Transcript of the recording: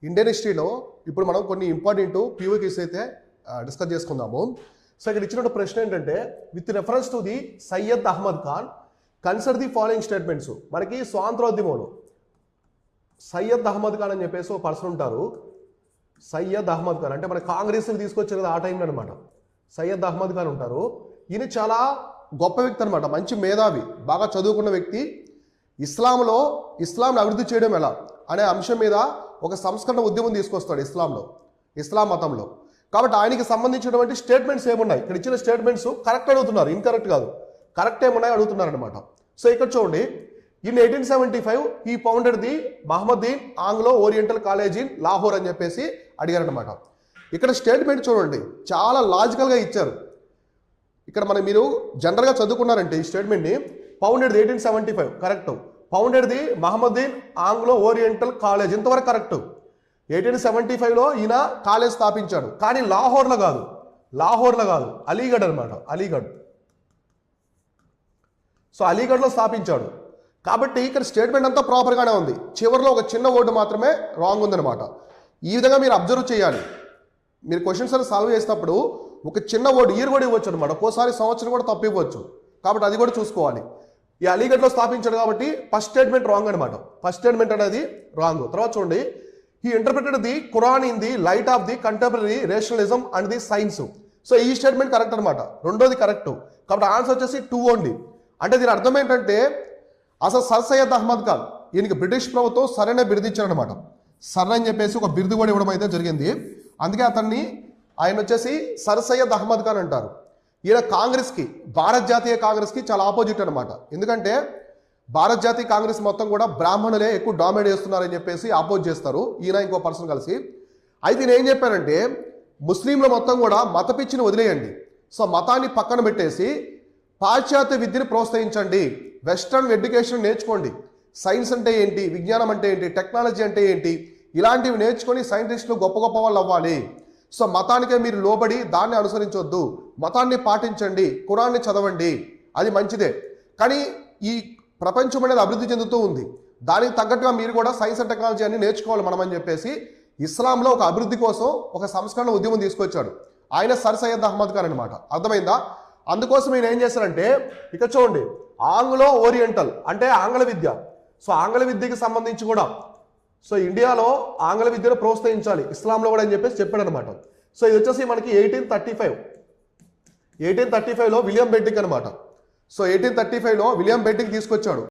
Indian హిస్టరీలో ఇప్పుడు మనం కొన్ని ఇంపార్టెంట్ పీఓక్యూస్ అయితే డిస్కస్ చేసుకుందాము. సో ఇక్కడ ఇచ్చినటువంటి ప్రశ్న ఏంటంటే, with reference to the Syed Ahmed Khan consider the following statements. మనకి స్వాతంత్రోద్యమంలో సయ్యద్ అహ్మద్ ఖాన్ అని చెప్పేసి ఒక పర్సన్ ఉంటారు. సయ్యద్ అహ్మద్ ఖాన్ అంటే మన కాంగ్రెస్ని తీసుకొచ్చారు కదా ఆ టైంలో అనమాట. సయ్యద్ అహ్మద్ ఖాన్ ఉంటారు. ఈయన చాలా గొప్ప వ్యక్తి అనమాట, మంచి మేధావి, బాగా చదువుకున్న వ్యక్తి. ఇస్లాంను అభివృద్ధి చేయడం ఎలా అనే అంశం మీద ఒక సంస్కరణ ఉద్యమం తీసుకొస్తాడు ఇస్లాం మతంలో. కాబట్టి ఆయనకి సంబంధించినటువంటి స్టేట్మెంట్స్ ఏమున్నాయి, ఇక్కడ ఇచ్చిన స్టేట్మెంట్స్ కరెక్ట్ అడుగుతున్నారు, ఇన్కరెక్ట్ కాదు, కరెక్ట్ ఏమున్నాయి అడుగుతున్నారు అనమాట. సో ఇక్కడ చూడండి, ఇన్ 1875 ఈ founded the Mohammedan Anglo Oriental College in Lahore అని చెప్పేసి అడిగారనమాట. ఇక్కడ స్టేట్మెంట్ చూడండి, చాలా లాజికల్గా ఇచ్చారు. ఇక్కడ మీరు జనరల్గా చదువుకున్నారంటే ఈ స్టేట్మెంట్ని, founded 1875 correct, founded the Mohammedan Anglo Oriental College ఇంతవరకు కరెక్ట్. 1875లో ఈయన కాలేజ్ స్థాపించాడు, కానీ లాహోర్లో కాదు, అలీగఢ్ అనమాట, అలీగఢ్. సో అలీగఢ్లో స్థాపించాడు. కాబట్టి ఇక్కడ స్టేట్మెంట్ అంతా ప్రాపర్గానే ఉంది, చివరిలో ఒక చిన్న వర్డ్ మాత్రమే రాంగ్ ఉందన్నమాట. ఈ విధంగా మీరు అబ్జర్వ్ చేయాలి. మీరు క్వశ్చన్స్ అని సాల్వ్ చేసేటప్పుడు ఒక చిన్న వర్డ్ ఇయర్ కూడా ఇవ్వచ్చు అనమాట, ఒక్కోసారి సంవత్సరం కూడా తప్పు ఇవ్వచ్చు. కాబట్టి అది కూడా చూసుకోవాలి. ఈ అలీగఢ్లో స్థాపించాడు కాబట్టి ఫస్ట్ స్టేట్మెంట్ రాంగ్ అనమాట, ఫస్ట్ స్టేట్మెంట్ అనేది రాంగ్. తర్వాత చూడండి, he interpreted the Quran in the light of the contemporary rationalism and the science. So ఈ స్టేట్మెంట్ కరెక్ట్ అనమాట, రెండోది కరెక్ట్. కాబట్టి ఆన్సర్ వచ్చేసి 2 ఓన్లీ. అంటే దీని అర్థం ఏంటంటే, అసలు సర్ సయ్యద్ అహ్మద్ ఖాన్ ఈయనకి బ్రిటిష్ ప్రభుత్వం సరైన బిరుదిచ్చారనమాట. సర్ అని చెప్పేసి ఒక బిరుదు కూడా ఇవ్వడం అయితే జరిగింది. అందుకే ఆయన వచ్చేసి సర్ సయ్యద్ అహ్మద్ ఖాన్ అంటారు. ఈయన కాంగ్రెస్కి, భారత జాతీయ కాంగ్రెస్కి చాలా ఆపోజిట్ అనమాట. ఎందుకంటే భారత జాతీయ కాంగ్రెస్ మొత్తం కూడా బ్రాహ్మణులే ఎక్కువ డామినేట్ చేస్తున్నారని చెప్పేసి ఆపోజ్ చేస్తారు ఈయన ఇంకో పర్సన్ కలిసి. అయితే ఈయన ఏం చెప్పారంటే, ముస్లింల మొత్తం కూడా మత పిచ్చిని వదిలేయండి, సో మతాన్ని పక్కన పెట్టేసి పాశ్చాత్య విద్యను ప్రోత్సహించండి, వెస్ట్రన్ ఎడ్యుకేషన్ నేర్చుకోండి, సైన్స్ అంటే ఏంటి, విజ్ఞానం అంటే ఏంటి, టెక్నాలజీ అంటే ఏంటి, ఇలాంటివి నేర్చుకొని సైంటిస్టులు గొప్ప గొప్ప వాళ్ళు అవ్వాలి. సో మతానికే మీరు లోబడి దాన్ని అనుసరించొద్దు, మతాన్ని పాటించండి, ఖురాన్ని చదవండి, అది మంచిదే. కానీ ఈ ప్రపంచం అనేది అభివృద్ధి చెందుతూ ఉంది, దానికి తగ్గట్టుగా మీరు కూడా సైన్స్ అండ్ టెక్నాలజీ అన్ని నేర్చుకోవాలి మనం అని చెప్పేసి ఇస్లాంలో ఒక అభివృద్ధి కోసం ఒక సంస్కరణ ఉద్యమం తీసుకొచ్చాడు ఆయన సర్ సయ్యద్ అహ్మద్ ఖాన్ అనమాట. అర్థమైందా? అందుకోసం ఈయన ఏం చేశారంటే, ఇక్కడ చూడండి, ఆంగ్లో ఓరియంటల్ అంటే ఆంగ్ల విద్య. సో ఆంగ్ల విద్యకి సంబంధించి కూడా సో ఇండియాలో ఆంగ్ల విద్యను ప్రోత్సహించాలి ఇస్లాంలో కూడా అని చెప్పేసి చెప్పాడు అనమాట. సో ఇది వచ్చేసి మనకి 1835లో విలియం బెంటిక్ అనమాట. సో 1835లో విలియం బెంటిక్ తీసుకొచ్చాడు.